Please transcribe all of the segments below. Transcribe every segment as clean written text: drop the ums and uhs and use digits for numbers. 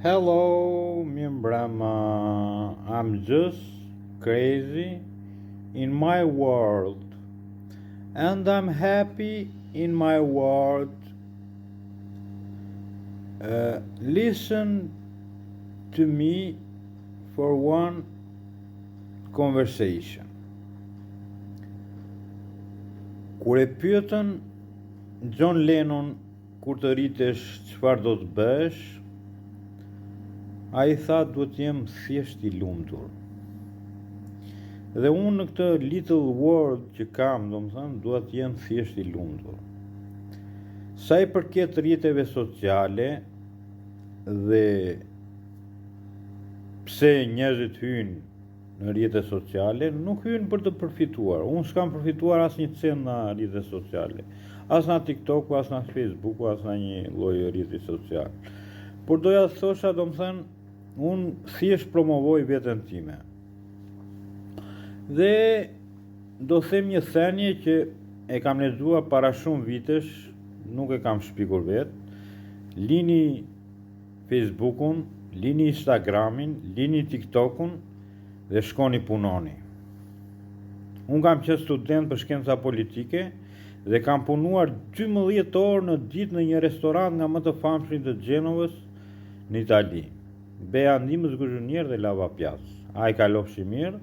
Hello, Mimbrama. I'm just crazy in my world, and I'm happy in my world. Listen to me for one conversation. Kur e pyetën John Lennon kur të rritesh çfarë do të bësh, ai tha duhet jem thjesht I lumtur. Dhe unë në këtë little world që kam, domethënë, duhet jem thjesht I lumtur. Sa I përket rrjeteve sociale dhe pse njerëzit hyjnë në rrjete sociale, nuk hyjnë për të përfituar. Unë s'kam përfituar asnjë cent nga rrjetet sociale. As nga TikToku, as nga Facebooku, as nga një lloj rrjeti social. Por doja të thosha, domethënë, unë thjesht promovoj veten time. Dhe do them një thënie që e kam lexuar para shumë vitesh, nuk e kam shpikur vet. Lini Facebookun, lini Instagramin, lini TikTokun dhe shkoni punoni. Unë kam qenë student për shkenca politike dhe kam punuar 12 orë në ditë në një restorant nga më të famshëm të Gjenovës në Itali. Beja ndihmës guzhonier dhe lavapias. Ai kalofshi mirë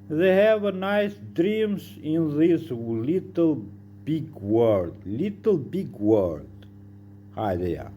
dhe have a nice dreams in this little big world. Little big world. Hajde ja.